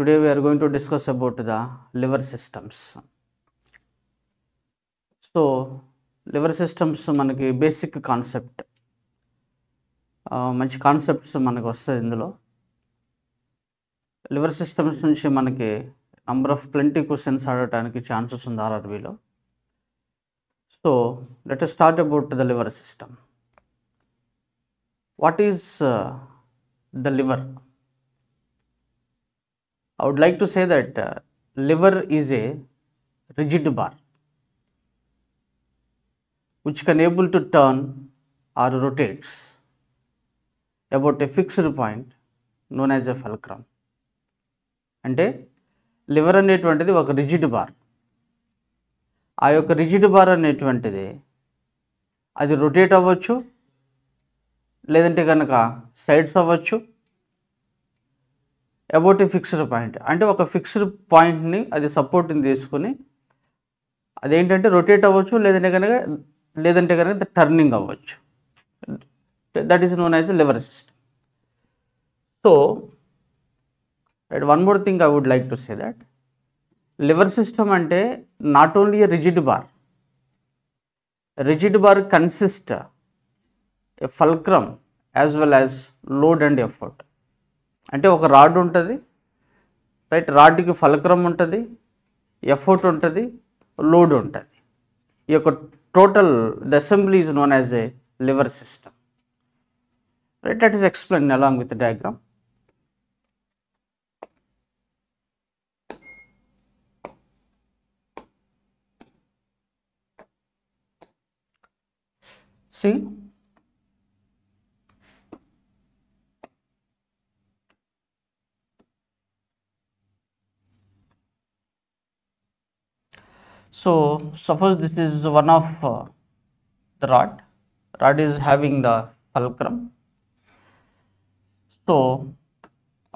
Today we are going to discuss about the liver systems. So liver systems మనకి basic concept, మంచి concepts మనకు వస్తుంది ఇందులో. Lever systems నుంచి మనకి నంబర్ ఆఫ్ ప్లెంటీ క్వశ్చన్స్ అడగడానికి ఛాన్సెస్ ఉంది ఆర్ఆర్బీలో. So let us start about the lever system. What is the lever? I would like to say that liver is a rigid bar which can able to turn or rotates about a fixed point known as a fulcrum. అంటే liver అనేటువంటిది ఒక rigid bar. ఆ యొక్క rigid bar అనేటువంటిది అది rotate అవ్వచ్చు, లేదంటే కనుక సైడ్స్ అవ్వచ్చు. అబౌట్ ఏ ఫిక్స్డ్ పాయింట్ అంటే ఒక ఫిక్స్డ్ పాయింట్ని అది సపోర్ట్ని తీసుకొని అదేంటంటే రొటేట్ అవ్వచ్చు, లేదంటే కనుక టర్నింగ్ అవ్వచ్చు. That is known as lever system. So one more thing I would like to say that lever system అంటే not only a rigid bar. Rigid bar consist a fulcrum as well as load and effort. అంటే ఒక rod ఉంటుంది, right? రాడ్కి fulcrum ఉంటుంది, effort ఉంటుంది, load ఉంటుంది. ఈ యొక్క total the assembly is known as a lever system, right? That is explain along with diagram. See, so suppose this is one of the rod is having the fulcrum. So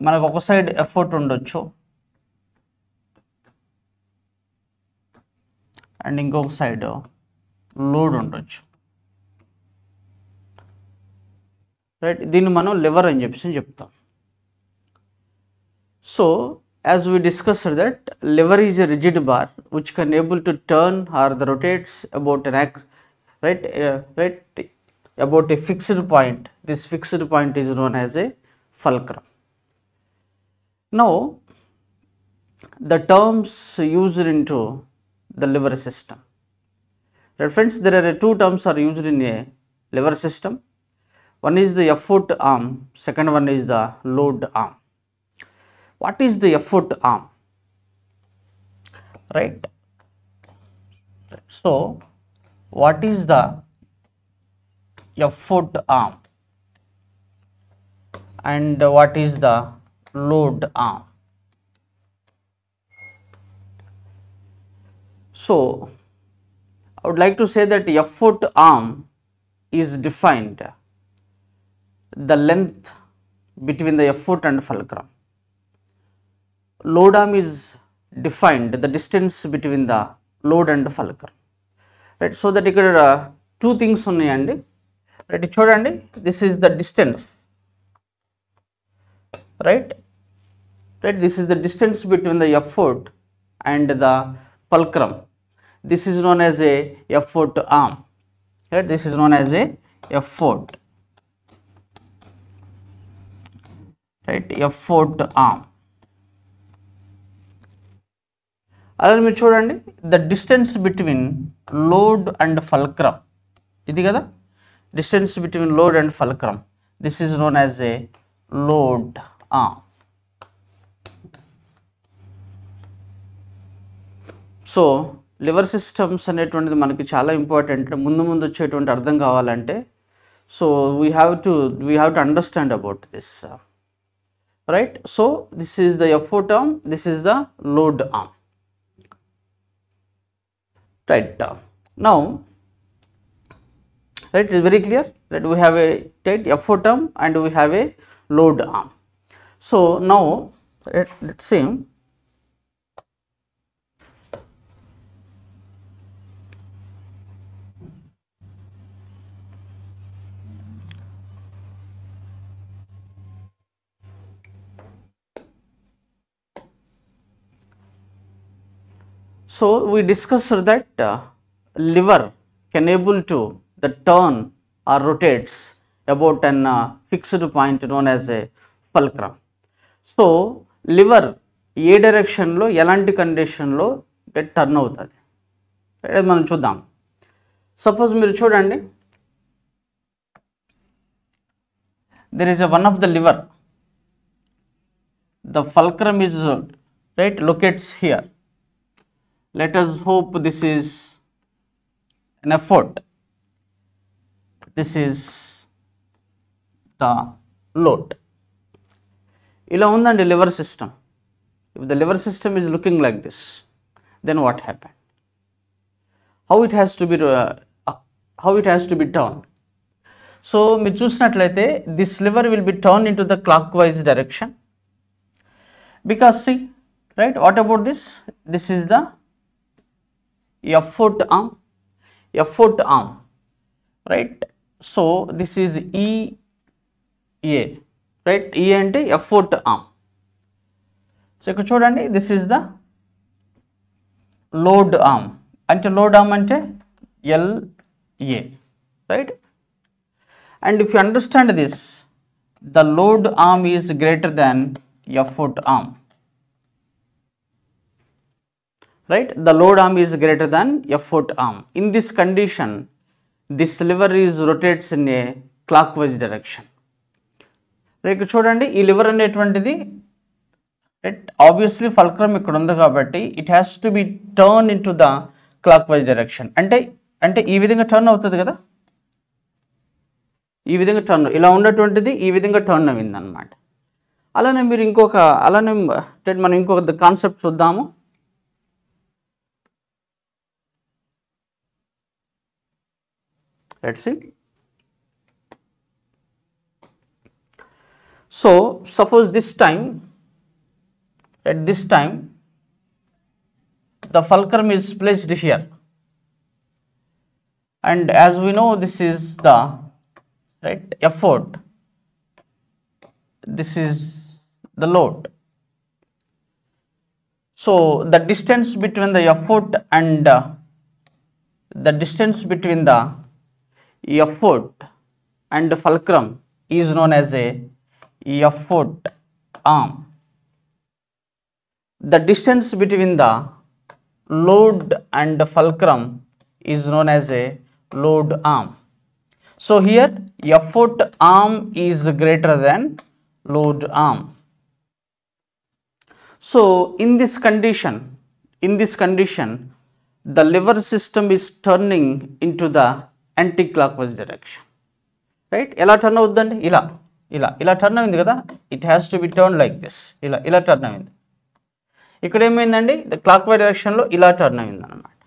మనకు ఒక side effort ఉండొచ్చు and ఇంకొక side load ఉండొచ్చు, right? దీన్ని మనం liver అని చెప్తాం. So as we discussed that liver is a rigid bar which can able to turn or the rotates about an about a fixed point. This fixed point is known as a fulcrum. Now the terms used into the liver system, right friends, there are two terms are used in a liver system. One is the effort arm, second one is the load arm. What is the effort arm, right? So what is the effort arm and what is the load arm? So I would like to say that effort arm is defined the length between the effort and fulcrum. Load arm is defined the distance between the load and fulcrum, right? So that ఇక్కడ two things ఉన్నాయండి, right? చూడండి, this is the distance, right? This is the distance between the effort and the fulcrum. This is known as a effort arm, right? This is known as a effort, right? Effort arm. అలాగే మీరు చూడండి, the distance between load and fulcrum, ఇది కదా distance between load and fulcrum. This is known as A load arm. So liver systems అనేటువంటిది మనకి చాలా important. ముందు వచ్చేటువంటి అర్థం కావాలంటే so we have to understand about this, right? So this is the effort arm, this is the load arm, right? Now, right, it is very clear that we have a effort arm and we have a load arm. So now let's see, So we discussed that liver can able to the turn or rotates about an fixed point known as a fulcrum. So liver ఏ డైరెక్షన్లో ఎలాంటి కండిషన్లో turn అవుతుంది మనం చూద్దాం. Suppose మీరు చూడండి, there is a one of the liver, the fulcrum is right locates here. Let us hope this is an effort, this is the load. ఇలా ఉందండి liver system. If the liver system is looking like this, then what happened? How it has to be turned? So మీరు చూసినట్లయితే this liver will be turned into the clockwise direction, because see, right, what about this? This is the effort arm, right? So this is EA, right? E అంటే effort arm. So ఇక్కడ చూడండి, this is the load arm, అంటే load arm అంటే LA, right? And if you understand this, the load arm is greater than effort arm, right? The load arm is greater than effort arm. In this condition, this lever is rotates in a clockwise direction. ఇక్కడ చూడండి, ఈ liver అనేటువంటిది obviously fulcrum ఇక్కడ ఉంది కాబట్టి it has to be turn in to the clockwise direction. అంటే ఈ విధంగా టర్న్ అవుతుంది కదా, ఈ విధంగా టర్న్, ఇలా ఉన్నటువంటిది ఈ విధంగా టర్న్ అయింది అనమాట. అలానే మీరు మనం ఇంకొక కాన్సెప్ట్ చూద్దాము. Let's see. So suppose at this time the fulcrum is placed here, and as we know this is the effort, this is the load. So the distance between the effort and the fulcrum is known as a effort arm. The distance between the load and the fulcrum is known as a load arm. So here effort arm is greater than load arm. So in this condition, the lever system is turning into the anti-clockwise direction, right? ఎలా turn అవుతుందండి, ఇలా turn అయింది కదా, it has to be turn like this, ఇలా turn అయింది. ఇక్కడ ఏమైందండి, the clockwise డైరెక్షన్లో ఇలా టర్న్ అయింది అనమాట.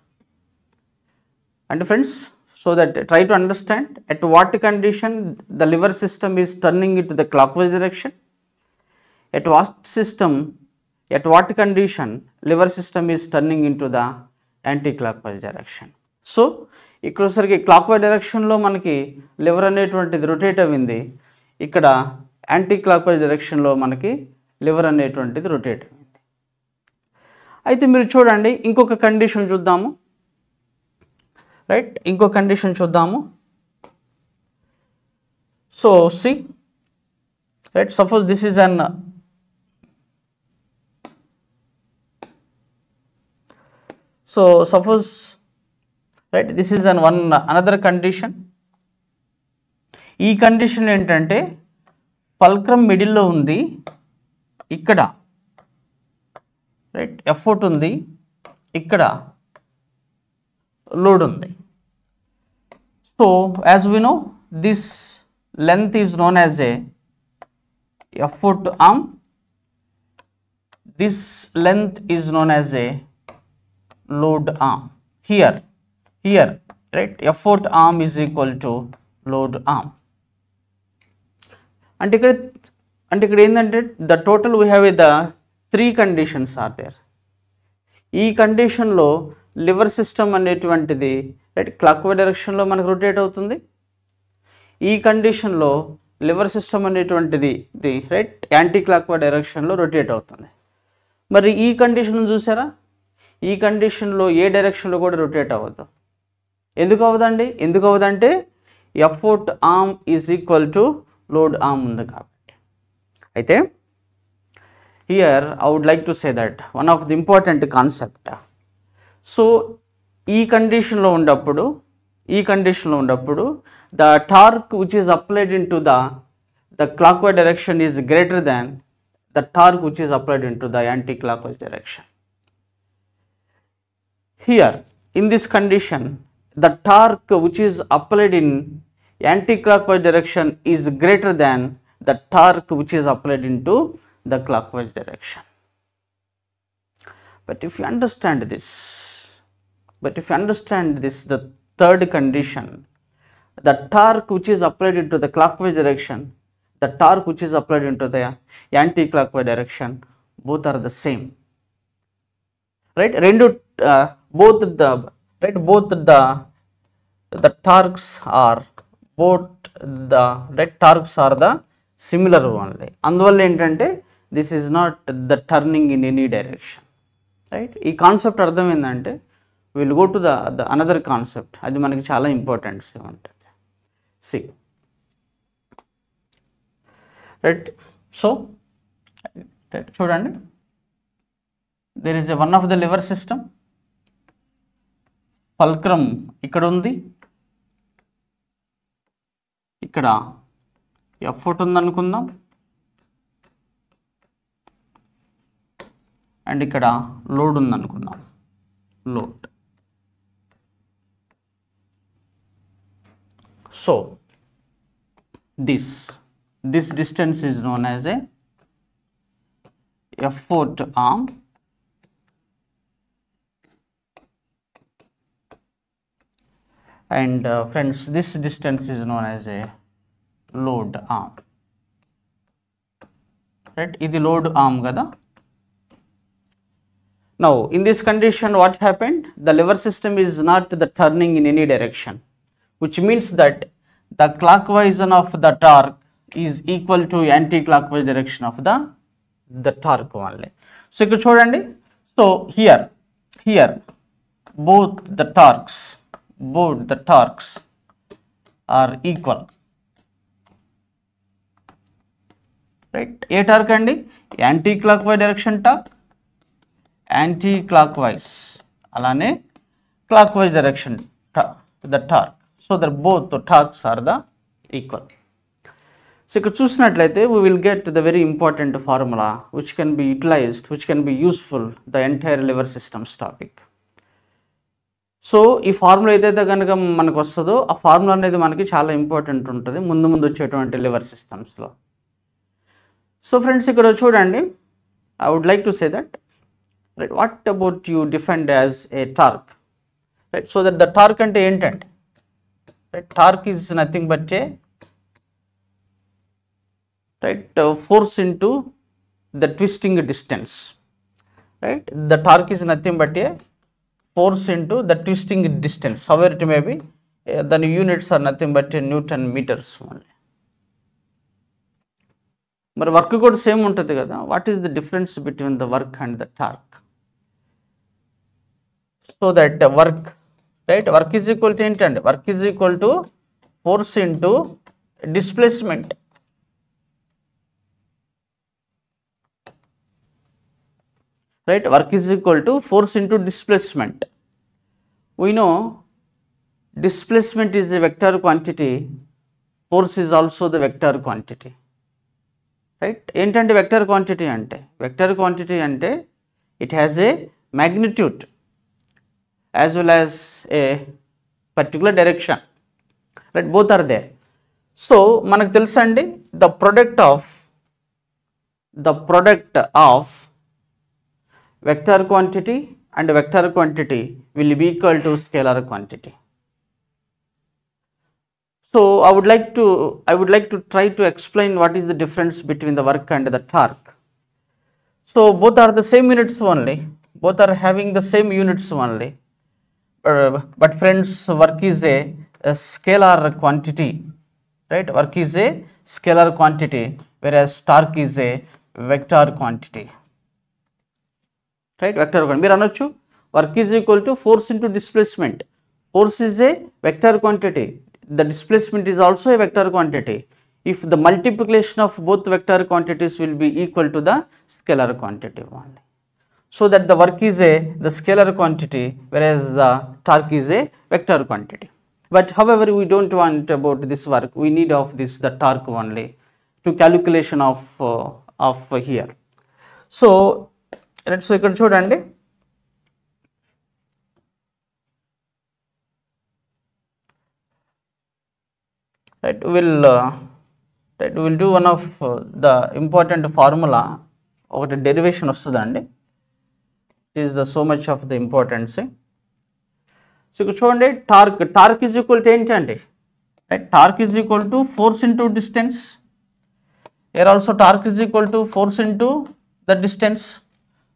అంటే friends, so that try to understand at what condition the lever system is turning in to the clockwise direction, at what condition liver system is turning in to the anti clockwise direction. So ఇక్కడ ఒకసారికి clockwise డైరెక్షన్లో మనకి liver అనేటువంటిది rotate అయింది, ఇక్కడ anti clockwise డైరెక్షన్లో మనకి liver అనేటువంటిది రొటేట్ అయింది. అయితే మీరు చూడండి, ఇంకొక కండిషన్ చూద్దాము, రైట్? ఇంకొక కండిషన్ చూద్దాము. So see, right, suppose this is an right, this is another condition. ఈ కండిషన్ ఏంటంటే ఫల్క్రమ్ మిడిల్లో ఉంది, ఇక్కడ రైట్ ఎఫర్ట్ ఉంది, ఇక్కడ లోడ్ ఉంది. So as we know this length is known as a effort arm, this length is known as a load arm. Here right, effort arm is equal to load arm. అంటే ఇక్కడ ఏంటంటే the total we have the 3 conditions are there. ఈ కండిషన్లో lever system అనేటువంటిది right clockwise డైరెక్షన్లో మనకు rotate అవుతుంది. ఈ కండిషన్లో లివర్ సిస్టమ్ అనేటువంటిది రైట్ యాంటీ క్లాక్వైజ్ డైరెక్షన్లో రొటేట్ అవుతుంది. మరి ఈ కండిషన్ చూసారా, ఈ కండిషన్లో ఏ డైరెక్షన్లో కూడా రొటేట్ అవ్వదు. ఎందుకు అవ్వదంటే effort arm is equal to load arm ఉంది కాబట్టి. అయితే here I would like to say that one of the important concept. So ఈ కండిషన్లో ఉన్నప్పుడు the torque which is applied in to the clockwise direction is greater than the torque which is applied into the anti-clockwise direction. Here in this condition, the torque which is applied in anti-clockwise direction is greater than the torque which is applied into the clockwise direction. But if you understand this, the third condition, the torque which is applied into the clockwise direction, the torque which is applied into the anti-clockwise direction, both are the same, right? Both the torques are the similar only. అందువల్ల ఏంటంటే this is not the turning in any direction, right? ఈ concept అర్థమైందంటే we'll go to the another concept. అది మనకి చాలా importance ఉంటుంది. See, right? So చూడండి, there is one of the lever system, fulcrum ఇక్కడ ఉంది, ఇక్కడ ఎఫర్ట్ ఉంది అనుకుందాం, అండ్ ఇక్కడ లోడ్ ఉంది అనుకుందాం, load. So this distance is known as a effort arm, and friends, this distance is known as a load arm, right? Idi load arm kada. Now in this condition what happened, the lever system is not the turning in any direction, which means that the clockwise of the torque is equal to anti-clockwise direction of the torque only. So ikkada chudandi, so here both the torques are equal, right? ఏ torque అండి? Anti clockwise direction torque, anti clockwise అలానే clockwise direction the torque. So that both the torques are the equal. So ఇక్కడ చూసినట్లయితే we will get the very important formula which can be utilized, which can be useful the entire lever systems topic. So ఈ formula ఏదైతే కనుక మనకు వస్తుందో ఆ formula అనేది మనకి చాలా ఇంపార్టెంట్ ఉంటుంది ముందు వచ్చేటువంటి లివర్ సిస్టమ్స్లో. సో ఫ్రెండ్స్ ఇక్కడ చూడండి, I would like to say that, right, what about you defined as a torque, right? So that the torque అంటే ఏంటంటే, right, torque is nothing but a, right, force into the twisting distance, right? The torque is nothing but a force into the twisting distance, however it may be, the units are nothing but Newton meters only. But work కూడా same ఉంటుంది కదా. What is the difference between the work and the torque? So that the work, right, work is equal to ఏంటంటే, work is equal to force into displacement. Right, work is equal to force into displacement. We know displacement is a vector quantity, force is also the vector quantity, right? ఏంటంటే vector quantity అంటే it has a magnitude as well as a particular direction, right? Both are there. So మనకు తెలుసండి, the product of vector quantity and vector quantity will be equal to scalar quantity. So I would like to try to explain what is the difference between the work and the torque. So both are the same units only, both are having the same units only, but friends, work is a scalar quantity, right? Work is a scalar quantity, whereas torque is a vector quantity, right? Vector మీరు అనొచ్చు, work is equal to force into displacement. Force is a vector quantity, the displacement is also a vector quantity if the multiplication of both vector quantities will be equal to the scalar quantity only. So that the work is the scalar quantity, whereas the torque is a vector quantity. But however, we don't want about this work, we need of this the torque only to calculation of here. So let's ఇక్కడ చూడండి, right, we'll do one of the important formula, ఒకటి derivation వస్తుందండి, is the so much of the importance. So ఇక్కడ చూడండి, torque is equal to ఏంటండి, right, torque is equal to force into distance. here also torque is equal to force into the distance.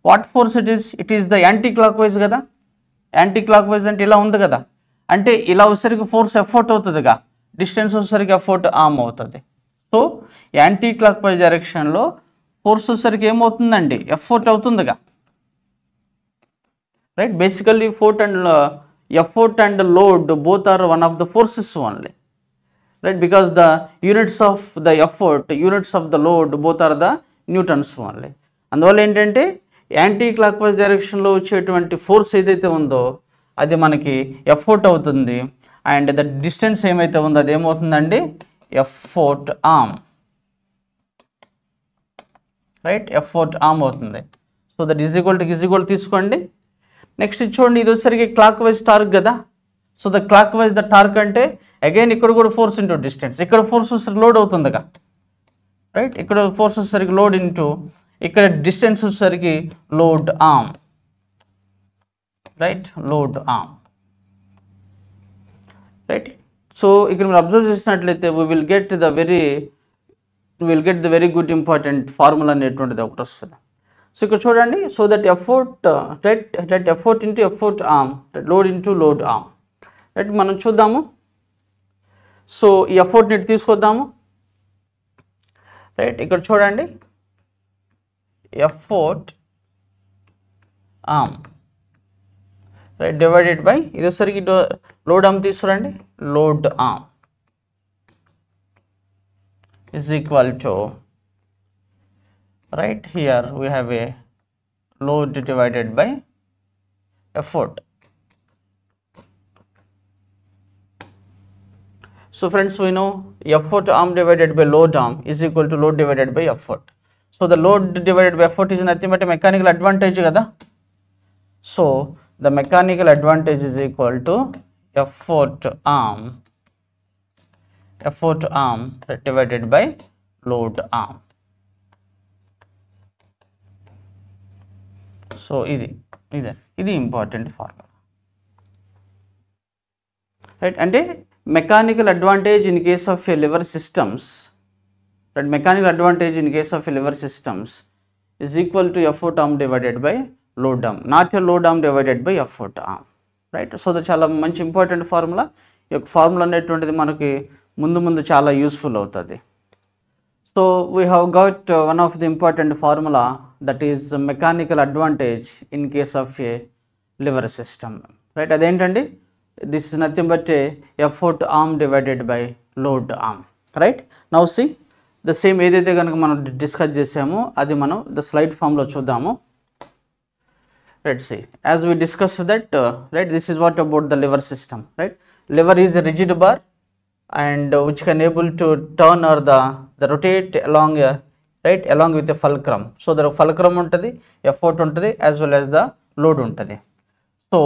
What force it is? It is the anti clockwise కదా, anti clockwise అంటే ఇలా ఉంది కదా, అంటే ఇలా వచ్చేసరికి force effort అవుతుందిగా, distance వచ్చేసరికి ఎఫర్ట్ ఆర్మ్ అవుతుంది. సో యాంటీ క్లాక్వైజ్ డైరెక్షన్లో ఫోర్స్ వచ్చేసరికి ఏమవుతుందండి, ఎఫర్ట్ అవుతుందిగా, right. Basically effort and load both are one of the forces only, right, because the units of the effort, units of the load both are the newtons only. అందువల్ల ఏంటంటే anti clockwise డైరెక్షన్లో వచ్చేటువంటి force ఏదైతే ఉందో అది మనకి effort అవుతుంది, and the distance ఏమైతే ఉందో అది ఏమవుతుందండి, effort arm, right, effort arm అవుతుంది. సో దట్ ఈజ్ ఈక్వల్ తీసుకోండి. నెక్స్ట్ చూడండి, ఇది వచ్చేసరికి క్లాక్ వైజ్ టార్క్ కదా. So the clock wise the torque అంటే అగైన్ ఇక్కడ కూడా ఫోర్స్ ఇంటూ డిస్టెన్స్, ఇక్కడ ఫోర్స్ వచ్చేసరికి లోడ్ అవుతుందిగా, రైట్, ఇక్కడ ఫోర్స్ వచ్చేసరికి లోడ్ ఇంటూ ఇక్కడ డిస్టెన్స్ వచ్చేసరికి load arm, right, load arm, right. So ఇక్కడ మీరు అబ్జర్వ్ చేసినట్లయితే will get the very good important formula అనేటువంటిది ఒకటి వస్తుంది. సో ఇక్కడ చూడండి, so that effort, right, effort into effort arm, load into load arm, right. మనం చూద్దాము. సో ఈ ఎఫర్ట్ని తీసుకొద్దాము, రైట్. ఇక్కడ చూడండి, effort arm, right, divided by ఇది వచ్చేసరికి లోడ్ ఆర్మ్ తీసుకురండి, load arm is equal to, right, here we have a load divided by effort. So friends, we know effort arm divided by load arm is equal to load divided by effort. So the load divided by effort is nothing but a mechanical advantage kada. So the mechanical advantage is equal to effort arm divided by load arm. So ఇది important formula, right. అంటే mechanical advantage in case of a liver systems, right, mechanical advantage in case of a liver systems is equal to effort arm divided by load arm, not a load arm divided by effort arm, right. So అది చాలా మంచి important formula. ఈ యొక్క formula అనేటువంటిది మనకి ముందు చాలా useful అవుతుంది. So we have got one of the important formula, that is mechanical advantage in case of a lever system, right. అదేంటండి, this is nothing but a effort arm divided by load arm, right. Now see the same ఏదైతే కనుక మనం discuss చేసామో అది మనం the slide ఫామ్లో చూద్దాము. Right, C as we discuss that, right, this is what about the lever system, right. Liver is a rigid bar and which can able to turn or the rotate along right along with the fulcrum. So the fulcrum untadi, effort untadi, as well as the load untadi. So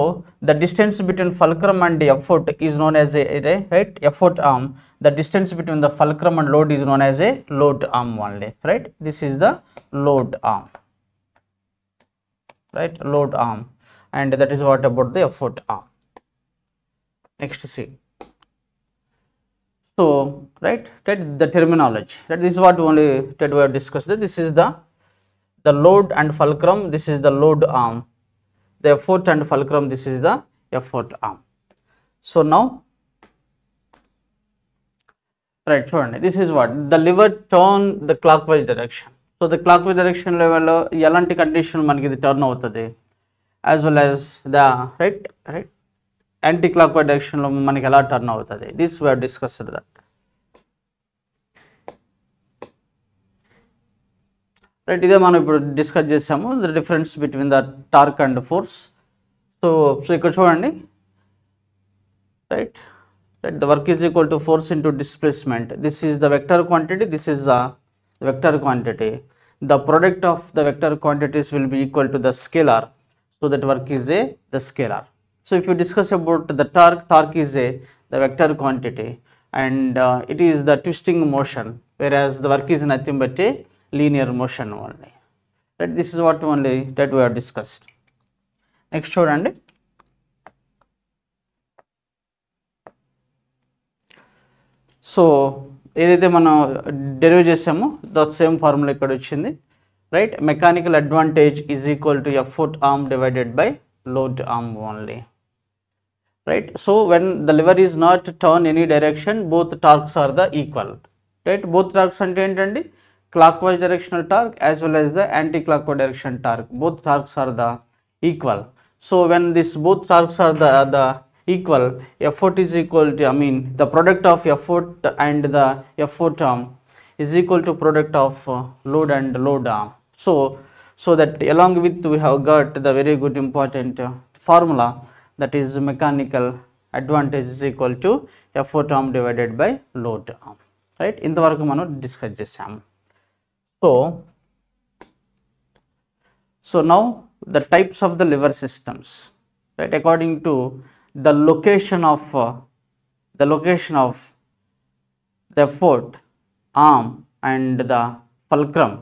the distance between fulcrum and the effort is known as a right effort arm. The distance between the fulcrum and load is known as a load arm only, right. This is the load arm, right, load arm, and that is what about the effort arm. Next, see. So right, the terminology, that this is what only that we have discussed, that this is the load and fulcrum, this is the load arm, the effort and fulcrum, this is the effort arm. So now, right, చూడండి, this is what the lever turn the clockwise direction. So the clockwise direction level లో ఎలాంటి condition మనకి ఇది turn అవుతుంది, as well as the right anti-clockwise direction లో మనకి ఎలా turn అవుతుంది. This we have discussed that. Right, ఇదే మనం ఇప్పుడు డిస్కస్ చేసాము, the difference between the torque and force. So ఇక్కడ చూడండి, right the work is equal to force into displacement. This is the vector quantity, this is the vector quantity. The product of the vector quantities will be equal to the scalar, so that work is the scalar. So if you discuss about the torque is the vector quantity, and it is the twisting motion, whereas the work is nothing but a linear motion only. Right, this is what only that we have discussed. Next చూడండి, so ఏదైతే మనం derive చేసామో the same formula ఇక్కడ వచ్చింది. Right, mechanical advantage is equal to effort arm divided by load arm only. Right, so when the lever is not turn any direction, both torques are the equal. Right, both torques అంటే ఏంటండి, clockwise directional torque as well as the anti clockwise direction torque, both torques are the equal. So when this both torques are the equal, effort is equal to, I mean the product of effort and the effort arm is equal to product of load and load arm. So that along with we have got the very good important formula, that is mechanical advantage is equal to effort arm divided by load arm. Right, ఇంతవరకు మనం discuss చేసాము. So now the types of the lever systems, right, according to the location of the effort arm and the fulcrum,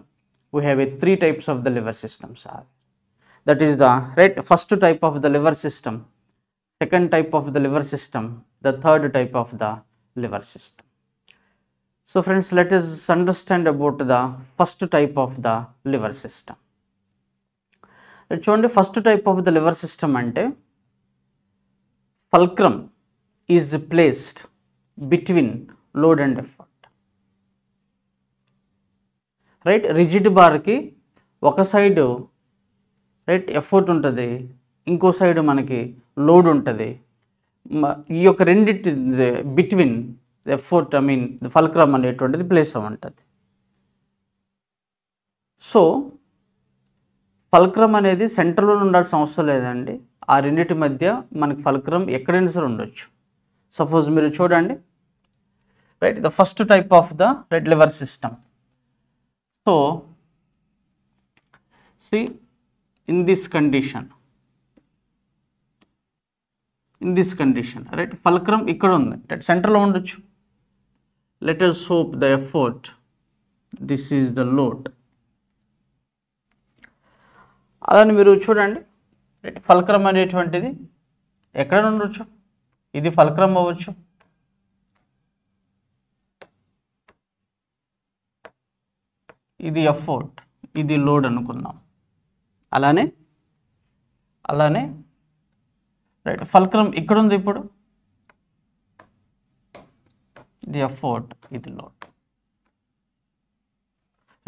we have three types of the lever systems. That is the right first type of the lever system, second type of the lever system, the third type of the lever system. So friends, let us understand about the first type of the lever system. చూడండి, first type of the lever system అంటే fulcrum is placed between load and effort. Right, rigid బార్కి ఒక side right effort ఉంటుంది, ఇంకో side మనకి load ఉంటుంది. ఈ యొక్క రెండింటి between effort, I mean fulcrum అనేటువంటిది ప్లేస్ అయి ఉంటుంది. సో ఫల్క్రమ్ అనేది సెంటర్లో ఉండాల్సిన అవసరం లేదండి, ఆ రెండింటి మధ్య మనకి ఫల్క్రమ్ ఎక్కడైనా సరే ఉండొచ్చు. సపోజ్ మీరు చూడండి, right, the first type of the red lever system. So see in this condition, right, fulcrum ఇక్కడ ఉంది, రైట్, సెంటర్లో ఉండొచ్చు. Let us hope the effort, this is the load. అలానే మీరు చూడండి, ఫల్క్రమ్ అనేటువంటిది ఎక్కడ ఉండొచ్చు, ఇది ఫల్క్రమ్ అవ్వచ్చు, ఇది ఎఫర్ట్, ఇది లోడ్ అనుకుందాం. అలానే రైట్, ఫల్క్రమ్ ఇక్కడ ఉంది, ఇప్పుడు ఇది ఎఫర్ట్, ఇది లోడ్.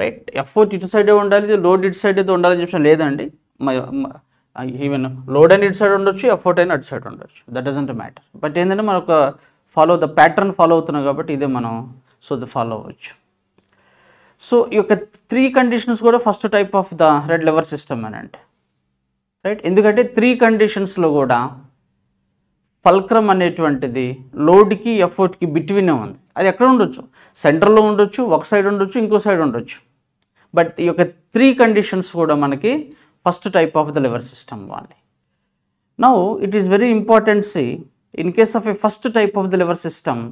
రైట్, ఎఫర్ట్ ఇటు సైడే ఉండాలి, ఇది లోడ్ ఇటు సైడ్ అయితే ఉండాలని చెప్పిన లేదండి. ఈవెన్ లోడ్ అని ఇటు సైడ్ ఉండొచ్చు, ఎఫర్ట్ అయినా అటు సైడ్ ఉండొచ్చు, దట్ డజంట్ మ్యాటర్. బట్ ఏంటంటే మనకు ఫాలో ద ప్యాటర్న్ ఫాలో అవుతున్నాం కాబట్టి ఇదే మనం ఫాలో అవ్వచ్చు. సో ఈ యొక్క త్రీ కండిషన్స్ కూడా first type of the red lever system అని అంటే, రైట్, ఎందుకంటే త్రీ కండిషన్స్లో కూడా ఫల్క్రమ్ అనేటువంటిది లోడ్కి ఎఫర్ట్కి బిట్వీనే ఉంది. అది ఎక్కడ ఉండొచ్చు, సెంటర్లో ఉండొచ్చు, ఒక సైడ్ ఉండొచ్చు, ఇంకో సైడ్ ఉండొచ్చు. బట్ ఈ యొక్క త్రీ కండిషన్స్ కూడా మనకి first type of the lever system వాళ్ళు. Now it is very important, see in case of a first type of the lever system,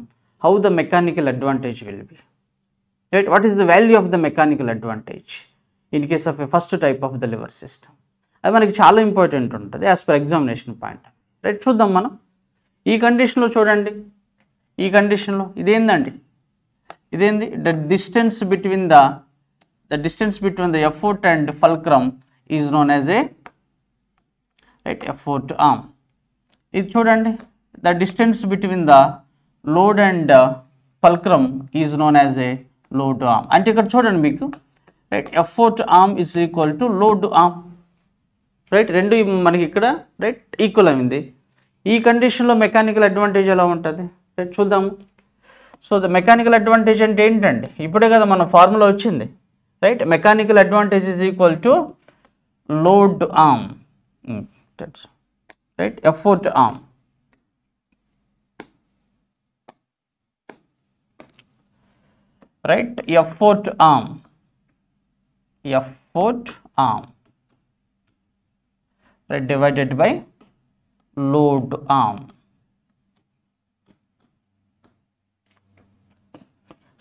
how the mechanical advantage will be, right, what is the value of the mechanical advantage in case of a first type of the lever system. అది మనకి చాలా important ఉంటుంది as per examination point. Right, చూద్దాం మనం ఈ కండిషన్లో. చూడండి, ఈ కండిషన్లో ఇదేందండి, the distance between the effort and fulcrum is known as A right effort arm. ఇది చూడండి, the distance between the load and fulcrum is known as A load arm. అంటే ఇక్కడ చూడండి మీకు, right, effort arm is equal to load arm. Right, రెండు మనకి ఇక్కడ right equal అయింది. ఈ కండిషన్లో మెకానికల్ అడ్వాంటేజ్ ఎలా ఉంటుంది రైట్ చూద్దాము. సో ద మెకానికల్ అడ్వాంటేజ్ అంటే ఏంటండి, ఇప్పుడే కదా మన ఫార్ములా వచ్చింది right. Mechanical advantage is equal to load arm right, effort arm right, effort arm right, divided by load arm.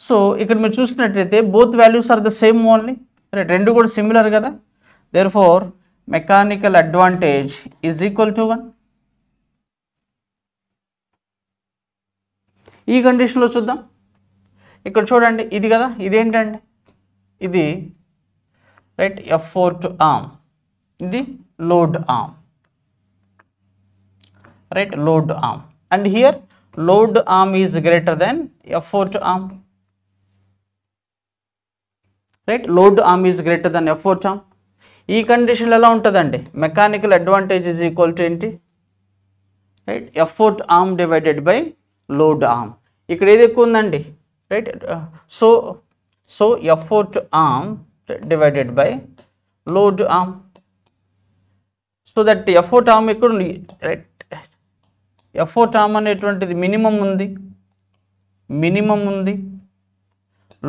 So ఇక్కడ మీరు చూసినట్లయితే both values are the same only right, రెండు కూడా సిమిలర్ కదా. Therefore mechanical advantage is equal to 1. ఈ కండిషన్లో చూద్దాం. ఇక్కడ చూడండి, ఇది కదా, ఇదేంటండి, ఇది రైట్ ఎఫర్ట్ ఆర్మ్, ఇది load arm right, load arm. And here load arm is greater than effort arm right, load arm is greater than effort arm. ఈ కండిషన్లో ఎలా ఉంటుందండి, mechanical advantage is equal to ఏంటి right, effort arm divided by load arm. ఇక్కడ ఏది ఎక్కువ ఉందండి right, so effort arm divided by load arm. So that effort arm ఇక్కడ ఉంది రైట్, ఎఫర్ట్ ఆర్మ్ అనేటువంటిది మినిమం ఉంది,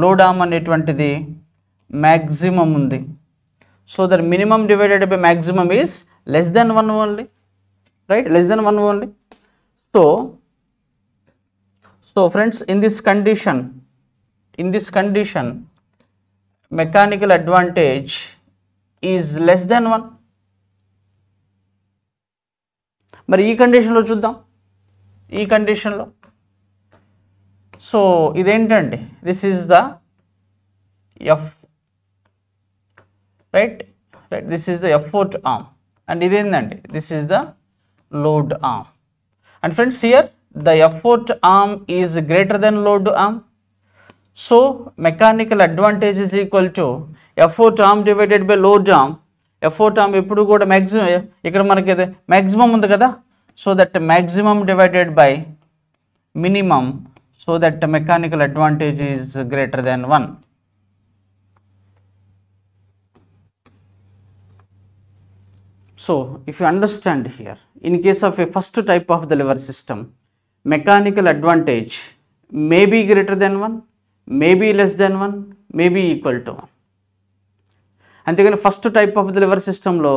లోడ్ ఆర్మ్ అనేటువంటిది మ్యాక్సిమం ఉంది. So that minimum divided by maximum is less than 1 only right, less than 1 only. So friends, in this condition mechanical advantage is less than 1. మరి ఈ కండిషన్లో చూద్దాం. ఈ కండిషన్లో సో ఇదేంటండి, this is the F right, this is the effort arm and ఇదేంటండి, this is the load arm. And friends, here the effort arm is greater than load arm. So mechanical advantage is equal to effort arm divided by load arm. Effort arm ఎప్పుడు కూడా maximum, ఇక్కడ మనకి maximum ఉంది కదా, so that maximum divided by minimum, so that mechanical advantage is greater than 1. So if you understand here, in case of a first type of the lever system, mechanical advantage may be greater than 1, may be less than 1, may be equal to 1. అంతేగాని first type of the liver సిస్టంలో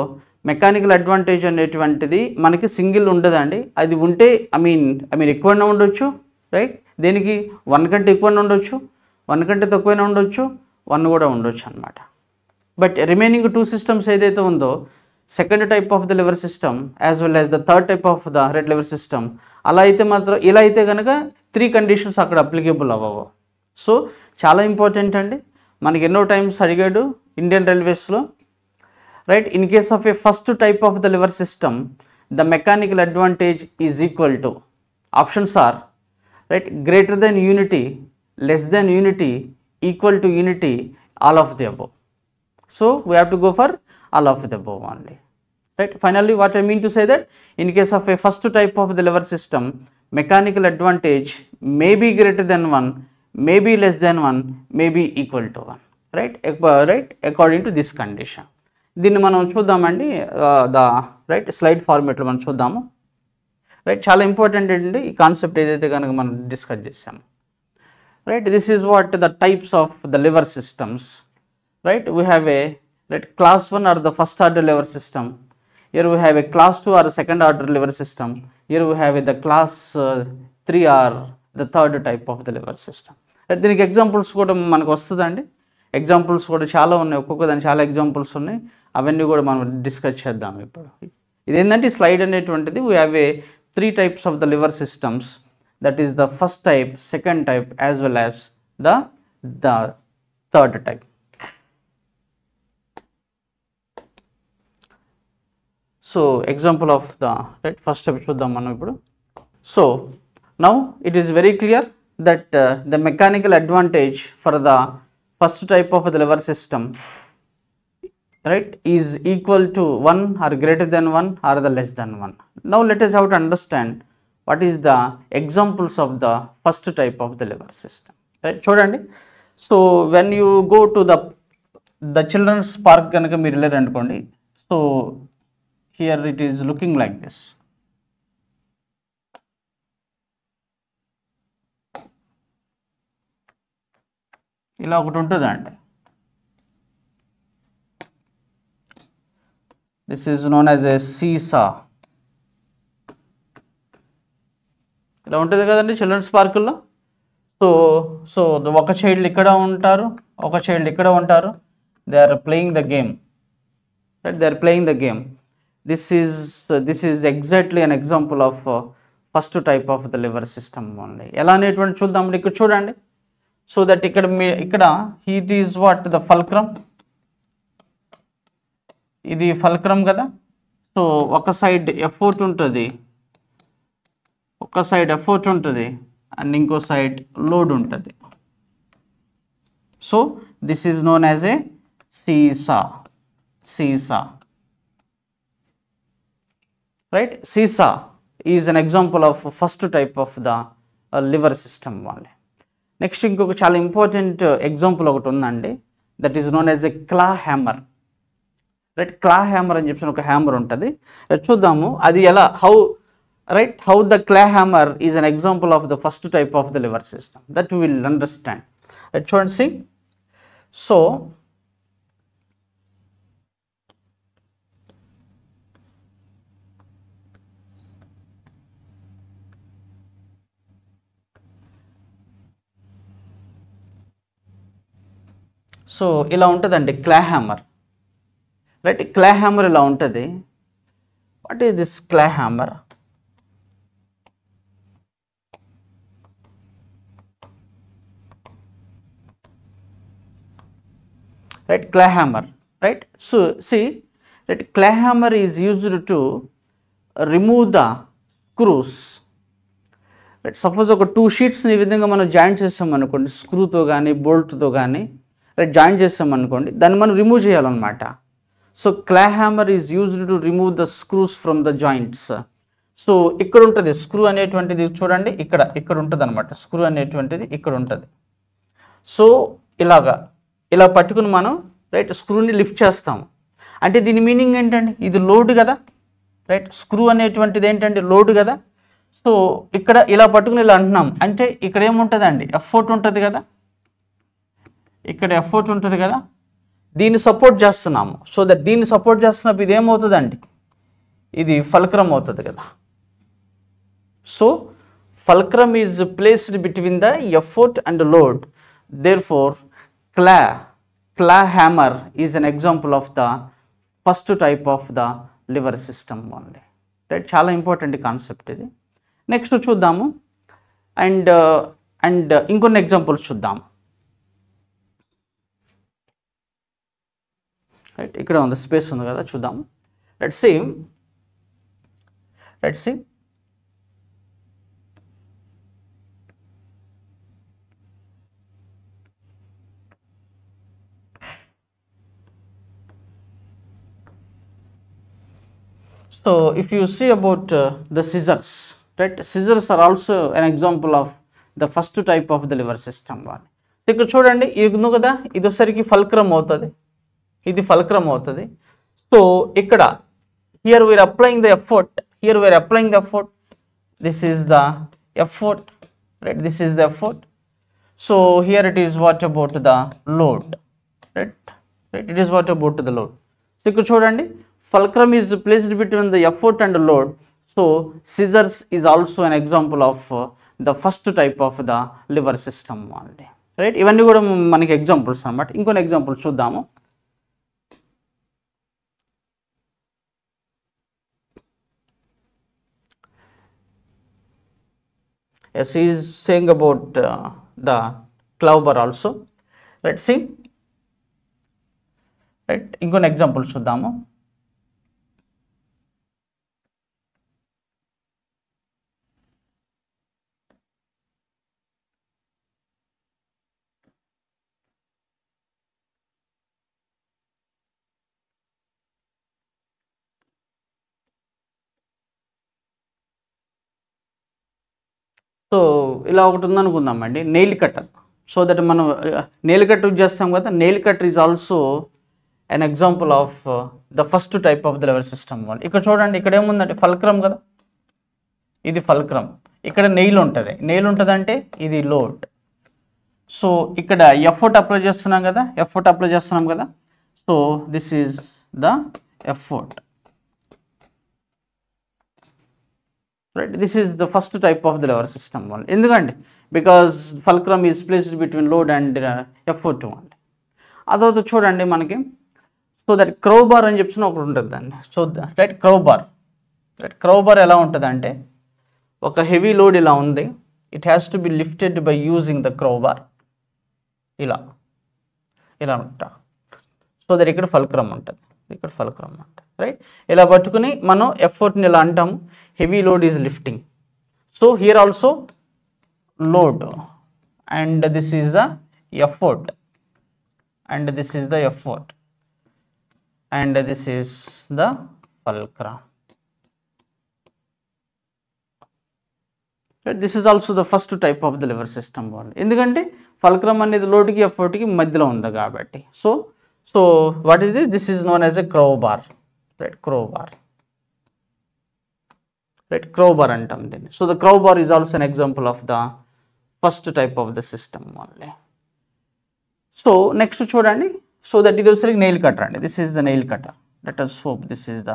mechanical advantage అనేటువంటిది మనకి single ఉండదండి. అది ఉంటే I mean ఎక్కువైనా ఉండొచ్చు right, దేనికి 1 కంటే ఎక్కువైనా ఉండొచ్చు, 1 కంటే తక్కువైనా ఉండొచ్చు, 1 కూడా ఉండొచ్చు అనమాట. బట్ రిమైనింగ్ 2 సిస్టమ్స్ ఏదైతే ఉందో, second type of the lever system as well as the third type of the red lever system, అలా అయితే మాత్రం ఇలా అయితే కనుక 3 కండిషన్స్ అక్కడ అప్లికేబుల్ అవ్వవు. సో చాలా ఇంపార్టెంట్ అండి, మనకి ఎన్నో టైమ్స్ అడిగాడు ఇండియన్ రైల్వేస్లో right. In case of a first type of the lever system the mechanical advantage is equal to, options are right, greater than unity, less than unity, equal to unity, all of the above. So we have to go for all of the above only right. Finally, what I mean to say that in case of a first type of the lever system, mechanical advantage may be greater than 1, may be less than 1, may be equal to 1 right, according to this condition. దీన్ని మనం చూద్దామండి, the right slide ఫార్మేట్లో మనం చూద్దాము right. చాలా important ఏంటంటే ఈ concept ఏదైతే కనుక మనం డిస్కస్ చేసాము right. This is what the types of the liver systems right. We have a right class 1 or the first order lever system. Here we have a class 2 or a second order lever system. Here we have the class 3 or the third type of the lever system. Right. దీనికి examples కూడా మనకు వస్తుందండి, examples కూడా చాలా ఉన్నాయి, ఒక్కొక్క దాని చాలా ఎగ్జాంపుల్స్ ఉన్నాయి, అవన్నీ కూడా మనం డిస్కస్ చేద్దాం ఇప్పుడు. ఇదేంటంటే స్లైడ్ అనేటువంటిది we have a 3 types of the lever systems, that is the first type, second type as well as the third type. So example of the right first step చూద్దాం మనం ఇప్పుడు. So now it is very clear that the mechanical advantage for the first type of the lever system right, is equal to 1 or greater than 1 or the less than 1. Now let us have to understand what is the examples of the first type of the liver system, right? చూడండి, so when you go to the children's park కనుక మీరు వెళ్ళారు అనుకోండి, so here it is looking like this. ఇలా ఒకటి ఉంటుందండి. This is known as a seesaw. ఇలా ఉంటుంది కదండి చిల్డ్రన్స్ పార్కుల్లో. సో ఒక చైల్డ్ ఇక్కడ ఉంటారు, ఒక చైల్డ్ ఇక్కడ ఉంటారు. They are playing the game, right? They are playing the game. This is exactly an example of first type of the lever system only. ఎలా అనేటువంటి చూద్దాం. ఇక్కడ చూడండి, సో దట్ ఇక్కడ it is what the fulcrum. ఇది fulcrum కదా. So ఒక side effort ఉంటుంది, ఒక సైడ్ ఎఫోర్ట్ ఉంటుంది అండ్ ఇంకో సైడ్ లోడ్ ఉంటుంది. So this is known as a seesaw, right? Seesaw is an example of first type of the liver system only. Next ఇంకొక చాలా ఇంపార్టెంట్ ఎగ్జాంపుల్ ఒకటి ఉందండి, that is known as a క్లా hammer, right? క్లా hammer అని చెప్పి ఒక hammer ఉంటుంది. చూద్దాము అది ఎలా, how the claw hammer is an example of the first type of the liver system, that we will understand. Let's try and see. So ఇలా ఉంటుందండి క్లా హ్యామర్, రైట్? క్లా హ్యామర్ ఇలా ఉంటుంది. వాట్ ఈస్ దిస్ క్లా hammer? right, claw hammer, right? So see that claw hammer is used to remove the screws, right? Suppose ఒక 2 sheets ని ఈ విధంగా మనం జాయింట్ చేసాం అనుకోండి, స్క్రూతో కానీ బోల్ట్తో కానీ, రైట్, జాయింట్ చేసాం అనుకోండి, దాన్ని మనం రిమూవ్ చేయాలన్నమాట. So claw hammer is used to remove the screws from the joints. So ఇక్కడ ఉంటుంది స్క్రూ అనేటువంటిది, చూడండి ఇక్కడ ఉంటుంది అనమాట. స్క్రూ అనేటువంటిది ఇక్కడ ఉంటుంది. సో ఇలా పట్టుకుని మనం, రైట్, స్క్రూని లిఫ్ట్ చేస్తాము. అంటే దీని మీనింగ్ ఏంటండి? ఇది లోడ్ కదా, రైట్? స్క్రూ అనేటువంటిది ఏంటంటే లోడ్ కదా. సో ఇక్కడ ఇలా పట్టుకుని ఇలా అంటున్నాం అంటే ఇక్కడ ఏముంటుందండి? ఎఫోర్ట్ ఉంటుంది కదా, ఇక్కడ ఎఫోర్ట్ ఉంటుంది కదా. దీన్ని సపోర్ట్ చేస్తున్నాము. సో దట్ దీన్ని సపోర్ట్ చేస్తున్నప్పుడు ఇది ఏమవుతుందండి? ఇది ఫల్క్రమ్ అవుతుంది కదా. So fulcrum is placed between the ఎఫోర్ట్ and load. Therefore, claw hammer is an example of the first type of the liver system only, right? చాలా ఇంపార్టెంట్ కాన్సెప్ట్ ఇది. నెక్స్ట్ చూద్దాము అండ్ ఇంకొన్ని ఎగ్జాంపుల్స్ చూద్దాము, రైట్? ఇక్కడ ఉంది, space ఉంది కదా, చూద్దాము. Let's see. So if you see about the scissors, right? Scissors are also an example of the first type of the liver system. ఇక్కడ చూడండి, ఇది కదా, ఇది వచ్చేసరికి ఫల్క్రమ్ అవుతుంది, ఇది ఫల్క్రమ్ అవుతుంది. సో ఇక్కడ here we are applying the effort, this is the effort, right? This is the effort. So here it is what about the load, right? It is what about the load. So ఇక్కడ చూడండి, fulcrum is placed between the effort and load. So scissors is also an example of the first type of the liver system only, right? ఇవన్నీ కూడా మనకి examples అన్నమాట. ఇంకొన్ని examples చూద్దాము. Yes, he is saying about the clover also. Let's see, right? ఇంకొన్ని examples చూద్దాము. So ఇలా ఒకటి ఉందనుకుందామండి, నెయిల్ కటర్. సో దట్ మనం నెయిల్ కటర్ యూజ్ చేస్తాం కదా, nail cutter is also an example of the first type of the lever system wall. ఇక్కడ చూడండి, ఇక్కడ ఏముందంటే ఫల్క్రమ్ కదా, ఇది ఫల్క్రమ్, ఇక్కడ నెయిల్ ఉంటుంది. నెయిల్ ఉంటుంది అంటే ఇది లోడ్. సో ఇక్కడ ఎఫర్ట్ అప్లై చేస్తున్నాం కదా, ఎఫర్ట్ అప్లై చేస్తున్నాం కదా. So this is the effort, right. This is the first type of the lever system వల్. ఎందుకండి, because fulcrum is placed between load and effort అండి. ఆ తర్వాత చూడండి మనకి, సో దట్ క్రౌ బార్ అని చెప్పిన ఒకటి ఉంటుంది దాన్ని. So right, క్రౌ bar, right. క్రౌ bar ఎలా ఉంటుంది అంటే, ఒక హెవీ లోడ్ ఇలా ఉంది, it has to be lifted by using the క్రౌ bar. ఇలా ఇలా ఉంటా. సో దట్ ఇక్కడ ఫల్క్రమ్ ఉంటుంది, ఇక్కడ ఫల్క్రమ్ ఉంటుంది, రైట్. ఇలా పట్టుకుని మనం ఎఫర్ట్ని ఇలా అంటాము, heavy load is lifting. So here also load and this is the effort and this is the effort and this is the fulcrum. Right? This is also the first type of the lever system wall. ఎందుకంటే fulcrum అనేది లోడ్కి ఎఫర్ట్కి మధ్యలో ఉంది కాబట్టి. So what is this? This is known as a క్రౌ bar, right. క్రౌ bar, right, క్రౌ bar అంటాం దీన్ని. So the క్రౌ bar is also an example of the first type of the system only. So next చూడండి, so that ఇది వచ్చేసరికి nail cutter అండి. This is the nail cutter. Let us hope this is the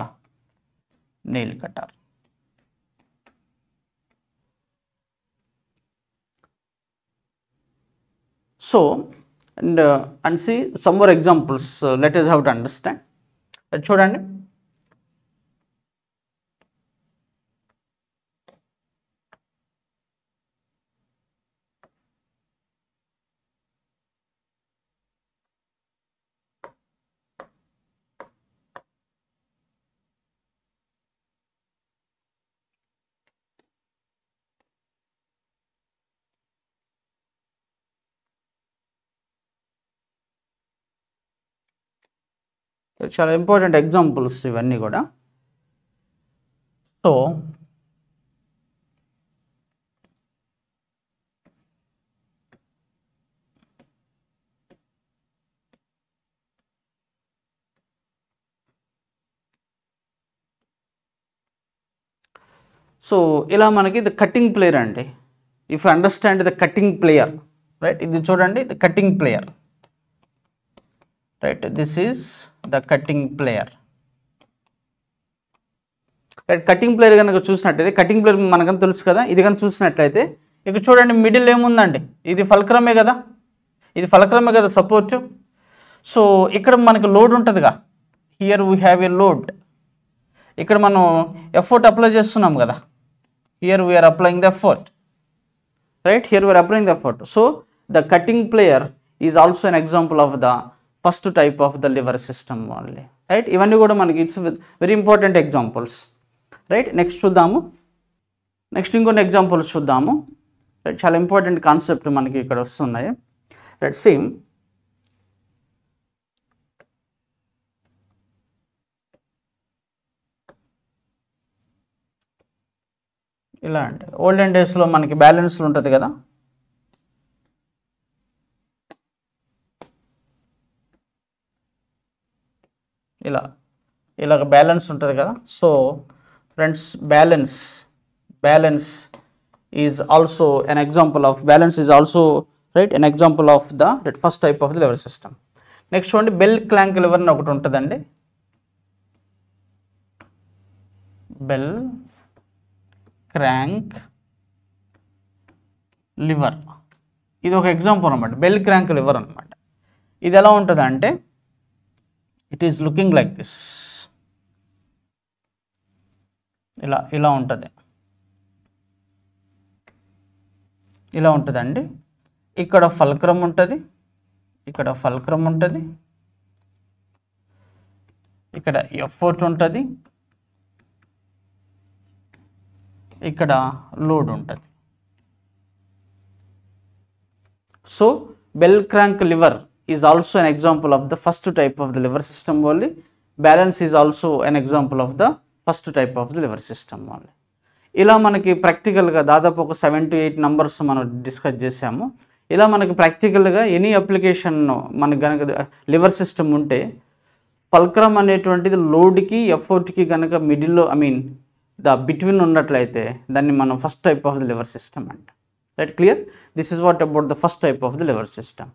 nail cutter. So and see some more examples. Let us have to understand. చూడండి, చాలా important examples ఇవన్నీ కూడా. So ఇలా మనకి the cutting player అండి. If you understand the cutting player, right. ఇది చూడండి, the cutting player, right. This is the cutting player, right. Cutting player కనుక చూసినట్టయితే, కటింగ్ ప్లేయర్ మనకని తెలుసు కదా. ఇది కనుక చూసినట్లయితే ఇక్కడ చూడండి, మిడిల్ ఏముందండి, ఇది ఫల్క్రమే కదా, ఇది ఫల్క్రమే కదా, సపోర్ట్. సో ఇక్కడ మనకి లోడ్ ఉంటుందిగా, here we have a load. ఇక్కడ మనం ఎఫర్ట్ అప్లై చేస్తున్నాం కదా, here we're applying the effort, right. Here we're applying the effort. So the cutting plier is also an example of the first type of the lever system only, right. ఇవన్నీ కూడా మనకి it's very important examples, right. Next చూద్దాము, next ఇంకొన్ని examples చూద్దాము, right. చాలా important concept మనకి ఇక్కడ వస్తున్నాయి, రైట్. సేమ్ ఇలా అంటే ఓల్డెన్ డేస్లో మనకి బ్యాలెన్స్లు ఉంటుంది కదా, ఇలాగ బ్యాలెన్స్ ఉంటుంది కదా. So friends, balance is also an example of, balance is also, right, an example of the first type of the lever system. Next చూడండి, బెల్ క్లాంక్ లివర్ అని ఒకటి ఉంటుందండి. బెల్ క్రాంక్ లివర్, ఇది ఒక ఎగ్జాంపుల్ అనమాట. బెల్ క్రాంక్ లివర్ అనమాట. ఇది ఎలా ఉంటుంది అంటే, it is looking like this, ఇలా ఉంటుంది, ఇలా ఉంటుందండి. ఇక్కడ ఫల్క్రమ్ ఉంటుంది, ఇక్కడ ఫల్క్రమ్ ఉంటుంది, ఇక్కడ ఎఫర్ట్ ఉంటుంది, ఇక్కడ లోడ్ ఉంటుంది. So bell crank liver is also an example of the first type of the liver system only. Balance is also an example of the first type of the liver system only. ఇలా మనకి ప్రాక్టికల్గా దాదాపు ఒక 7 to 8 numbers మనం discuss చేసాము. ఇలా మనకి ప్రాక్టికల్గా ఎనీ అప్లికేషన్ మనకు కనుక లివర్ సిస్టమ్ ఉంటే ఫల్క్రమ్ అనేటువంటిది లోడ్కి ఎఫర్ట్కి కనుక మిడిల్లో బిట్వీన్ ఉన్నట్లయితే దాన్ని మనం first type of the lever system అంట. Right, clear? This is what about the first type of the lever system.